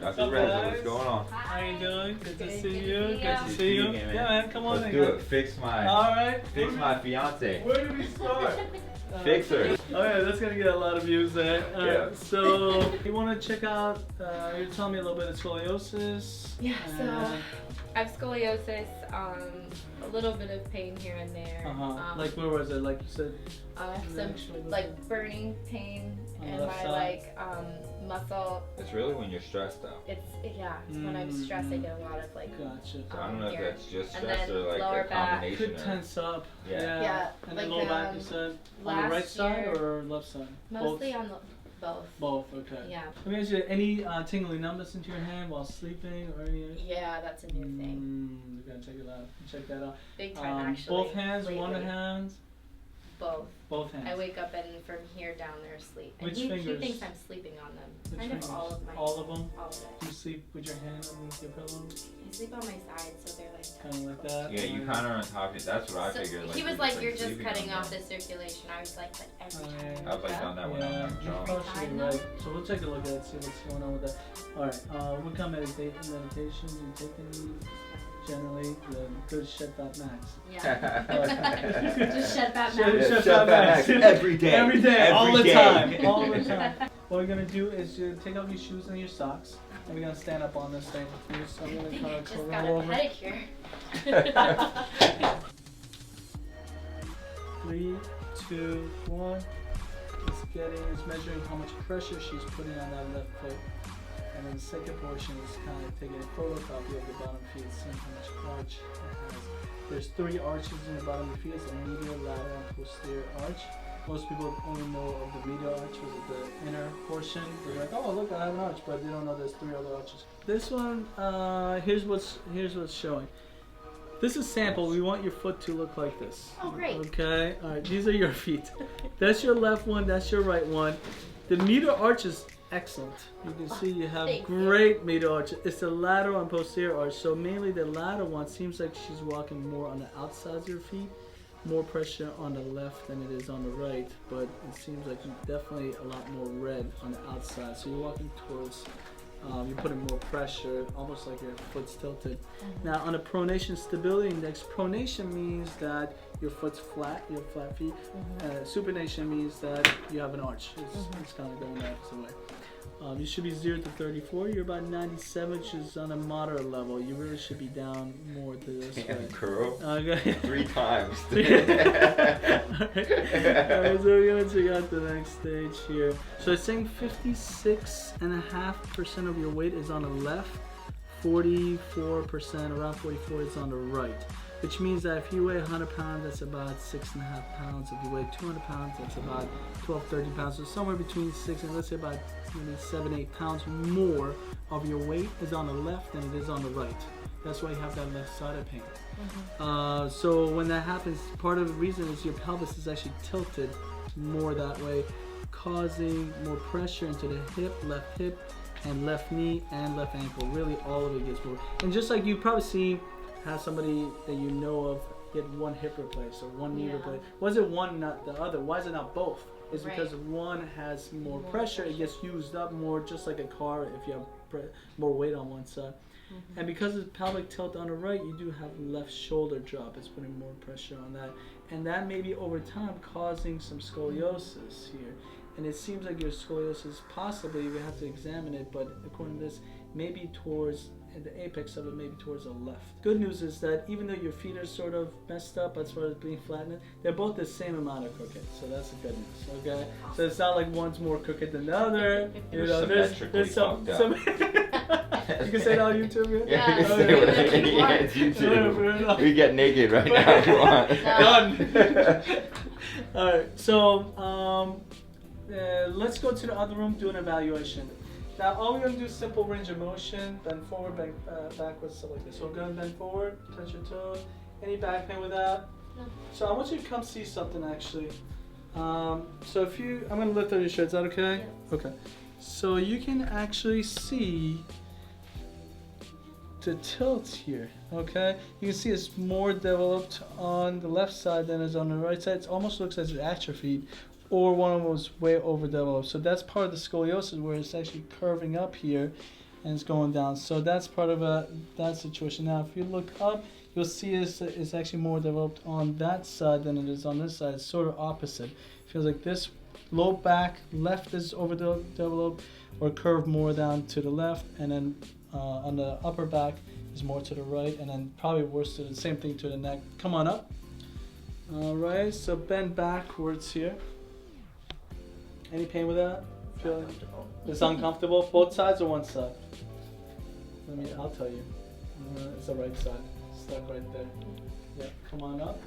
Dr. Reza, what's going on? How you doing? Good to see you. Good to see you. Yeah, man, come on. Let's do it. Fix my fiance. Where do we start? Fix her. Okay, that's gonna get a lot of views there. Yeah. So you want to check out? You're telling me a little bit of scoliosis. Yeah. So I have scoliosis. A little bit of pain here and there. Like where was it? Like you said. I have some like burning pain in my like muscle. It's really when you're stressed though. It's when I'm stressed I get a lot of like. Gotcha. So I don't know if that's just and stress then or like lower a combination. Could tense up. Yeah. And like, the lower back, you said. On the right side or left side? Mostly on the both. Both. Okay. Yeah. Let me ask you, any tingling numbness into your hand while sleeping or any? Yeah, that's a new thing. You gotta check it out. Check that out. Big time actually. Both hands, lately. one hand. Both. Both hands. I wake up and from here down there asleep. And Which he fingers? thinks I'm sleeping on them. Which kind fingers? of all of my. All of them? All of it. Do you sleep with your hand underneath your pillow? I sleep on my side, so they're like. Kind of like that? Yeah, you kind of are on top of it. That's what I figured. He was like, you're just cutting off the circulation. I was like every time. I was like done that when I'm you're partially right. So we'll take a look at it, see what's going on with that. Alright, what kind of meditation you take any? Generally, the good Shedfat Max. Yeah. Just Shedfat Max. Shedfat Max. Every day. Every day. All the day. time. All the time. What we're going to do is take off your shoes and your socks. And we're going to stand up on this thing. So I'm going to kind of just got a pedicure. 3, 2, 1. It's measuring how much pressure she's putting on that left foot. And then the second portion is kind of taking a photocopy of the bottom feet, seeing how much arch it has. There's 3 arches in the bottom of the feet. It's a medial, lateral, and posterior arch. Most people only know of the medial arch, which is the inner portion. They're like, oh look, I have an arch, but they don't know there's 3 other arches. This one, here's what's showing. This is sample. We want your foot to look like this. Oh great. Okay. All right. These are your feet. That's your left one. That's your right one. The medial arch is excellent. You can see you have great medial arch. It's the lateral and posterior arch. So mainly the lateral one seems like she's walking more on the outsides of your feet. More pressure on the left than it is on the right, but it seems like definitely a lot more red on the outside. So you're walking towards, you're putting more pressure, almost like your foot's tilted. Now on a pronation stability index, pronation means that your foot's flat, you have flat feet. Supination means that you have an arch. It's kind of going the opposite way. You should be 0 to 34. You're about 97, which is on a moderate level. You really should be down more to this way. Girl. Okay. 3 times. Alright, so we're gonna check out the next stage here. So it's saying 56.5% of your weight is on the left, 44%, around 44 is on the right. Which means that if you weigh 100 pounds, that's about 6.5 pounds. If you weigh 200 pounds, that's about 12, 13 pounds. So somewhere between 6 and let's say about maybe 7, 8 pounds more of your weight is on the left than it is on the right. That's why you have that left-sided pain. So when that happens, part of the reason is your pelvis is actually tilted more that way, causing more pressure into the left hip, and left knee and left ankle. Really, all of it gets more. And just like you've probably seen, have somebody that you know of get one hip replaced or one knee replaced. Why is it one, not the other? Why is it not both? It's because one has more pressure. It gets used up more, just like a car if you have more weight on one side. And because of the pelvic tilt on the right, you do have left shoulder drop. It's putting more pressure on that. And that may be over time causing some scoliosis here. And it seems like your scoliosis possibly, we have to examine it, but according to this, maybe towards the apex of it, maybe towards the left. Good news is that even though your feet are sort of messed up as far as being flattened, they're both the same amount of crooked. So that's the good news. Okay, so it's not like one's more crooked than the other. You know, there's some. You can say it on YouTube. Yeah, you can say whatever. Yeah, it's YouTube. We get naked right now if you want. Done. All right, so let's go to the other room, do an evaluation. Now all we're going to do is simple range of motion, bend forward, bend backwards, stuff like this. So we're going to bend forward, touch your toes. Any back pain with that? No. So I want you to come see something actually. So if you, I'm going to lift up your shirt, is that okay? Yes. Okay. So you can actually see the tilt here, okay? You can see it's more developed on the left side than it is on the right side. It almost looks as it's atrophied, or one of them was way overdeveloped. So that's part of the scoliosis where it's actually curving up here. and it's going down. So that's part of that situation. Now, if you look up, you'll see it's actually more developed on that side than it is on this side. It's sort of opposite. It feels like this low back left is overdeveloped or curved more down to the left, and then on the upper back is more to the right, and then probably worse to the same thing to the neck. Come on up. All right, so bend backwards here. Any pain with that? Feel like it's uncomfortable? Both sides or one side? I'll tell you. It's the right side. Stuck right there. Yeah, come on up.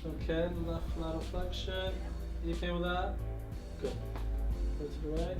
Okay, left lateral flexion. Any pain with that? Good. Go to the right.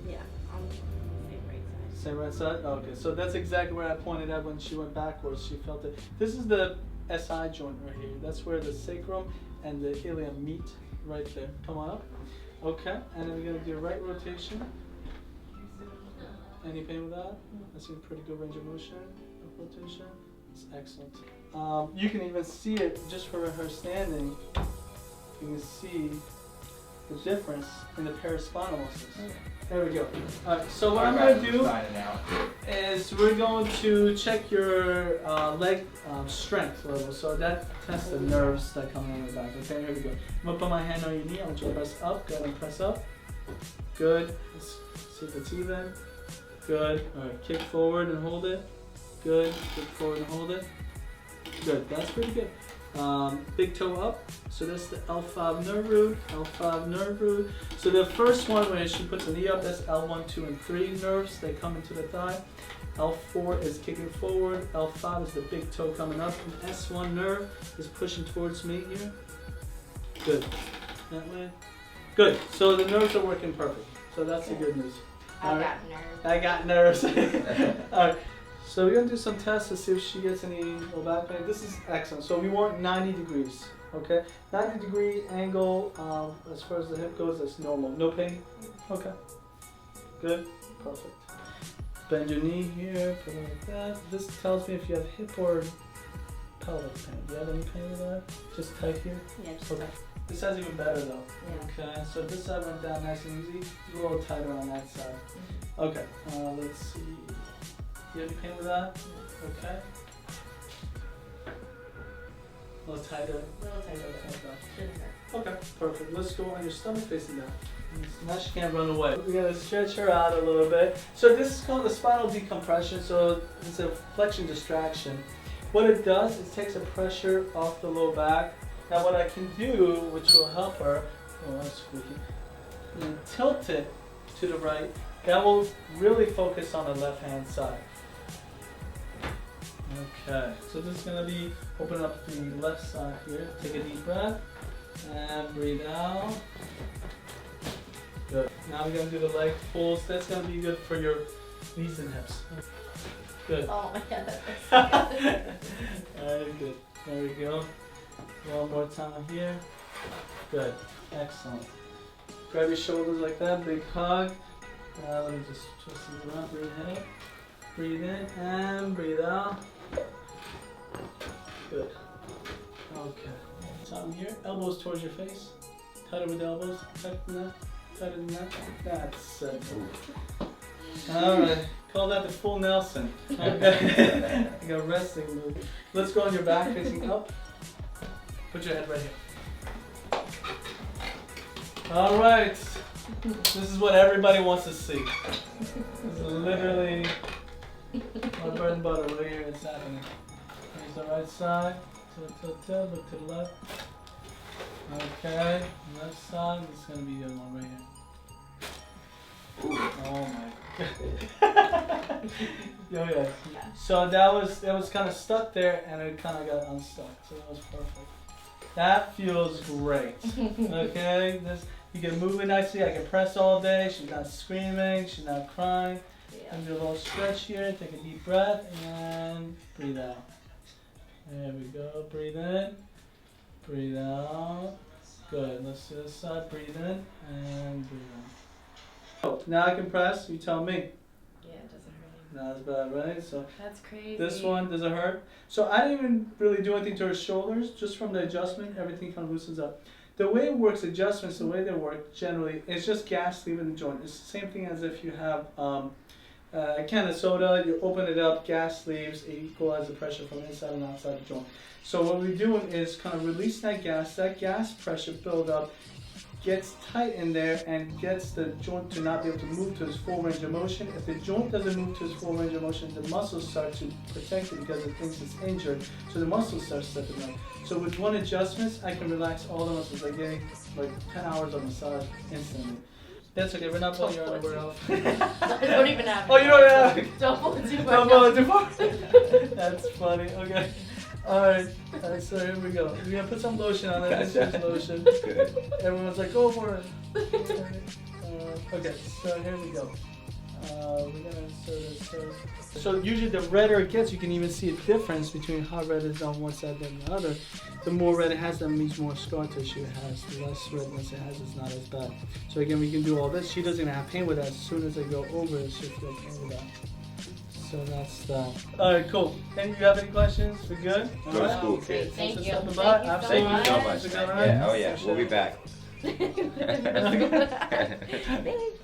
Yeah, on the same right side. Same right side? Okay, so that's exactly where I pointed out when she went backwards. She felt it. This is the SI joint right here. That's where the sacrum and the ilium meet right there. Come on up. Okay, and then we're going to do a right rotation. Any pain with that? I see a pretty good range of motion. Left rotation. It's excellent. You can even see it just from her standing. You can see the difference in the paraspinal muscles. There we go. Alright, so what I'm going to do is we're going to check your leg strength level. So that tests the nerves that come in the back. Okay, here we go. I'm going to put my hand on your knee. I want you to press up. Go ahead and press up. Good. Let's see if it's even. Good. Alright, kick forward and hold it. Good. Kick forward and hold it. Good. That's pretty good. Big toe up. So that's the L5 nerve root. L5 nerve root. So the first one where she puts the knee up, that's L1, 2, and 3 nerves. They come into the thigh. L4 is kicking forward. L5 is the big toe coming up. And S1 nerve is pushing towards me here. Good. That way. Good. So the nerves are working perfect. So that's the good news. I got nerves. Alright. So we're going to do some tests to see if she gets any low back pain. This is excellent. So we want 90 degrees, okay? 90-degree angle as far as the hip goes, that's normal. No pain? Okay. Good. Perfect. Bend your knee here, put it like that. This tells me if you have hip or pelvic pain. Do you have any pain with that? Just tight here? Yeah, just okay. tight. This side's even better though. Yeah. Okay, so this side went down nice and easy. A little tighter on that side. Okay, let's see. You have any pain with that? Okay. A little tighter. Okay, perfect. Let's go on your stomach facing down. Now she can't run away. We're gonna stretch her out a little bit. So this is called the spinal decompression. So it's a flexion distraction. What it does is takes the pressure off the low back. Now what I can do, which will help her, oh that's squeaky, and tilt it to the right. That will really focus on the left hand side. Okay, so this is going to be open up the left side here. Take a deep breath and breathe out. Good. Now we're going to do the leg pulls. That's going to be good for your knees and hips. Good. Oh my god. Very good. There we go. One more time here. Good. Excellent. Grab your shoulders like that. Big hug. Let me just twist it around. Breathe in. Breathe in and breathe out. Good. Okay. Something here. Elbows towards your face. Tighter with the elbows. Tighter than that. Tighter than that. That's it. Alright. Call that the full Nelson. Okay. Like a wrestling move. Let's go on your back facing up. Put your head right here. Alright. This is what everybody wants to see. This is literally my bread and butter right here. It's happening. Here's the right side. Tilt, look to the left. Okay, left side. This is going to be the one right here. Oh my god. Oh yeah. So that was kind of stuck there and it kind of got unstuck. So that was perfect. That feels great. Okay, you can move it nicely. I can press all day. She's not screaming. She's not crying. Yeah. And do a little stretch here. Take a deep breath and breathe out. There we go. Breathe in. Breathe out. Good. Let's do this side. Breathe in and breathe out. Oh, now I can press. You tell me. Yeah, it doesn't hurt anymore. Not as bad, right? So that's crazy. This one, does it hurt? So I didn't even really do anything to her shoulders. Just from the adjustment, everything kind of loosens up. The way it works, adjustments, the way they work generally, is just gas leaving the joint. It's the same thing as if you have a can of soda, you open it up, gas leaves, it equalizes the pressure from inside and outside the joint. So what we're doing is kind of release that gas pressure build up, gets tight in there and gets the joint to not be able to move to its full range of motion. If the joint doesn't move to its full range of motion, the muscles start to protect it because it thinks it's injured, so the muscles start slipping out. So with one adjustment, I can relax all the muscles, like getting like 10 hours of massage instantly. That's okay, we're not pulling your underwear off. I don't even have it. Oh, you don't have Don't pull it too far. Don't pull it too far. That's funny, okay. Alright, so here we go. We're gonna put some lotion on it. This is lotion. Good. Everyone's like, go for it. Okay, so here we go. We're gonna insert it. So usually the redder it gets, you can even see a difference between how red it is on one side than the other. The more red it has, that means more scar tissue it has. The less redness it has, it's not as bad. So again, we can do all this. She doesn't have pain with that. As soon as I go over it, she'll feel pain with that. So that's that. Alright, cool. And you have any questions? We're good? Go to school, Great, kids. thank you. Thank you So Thank you so much. much. Is it all Yeah, right? oh yeah, we'll be back. Thanks.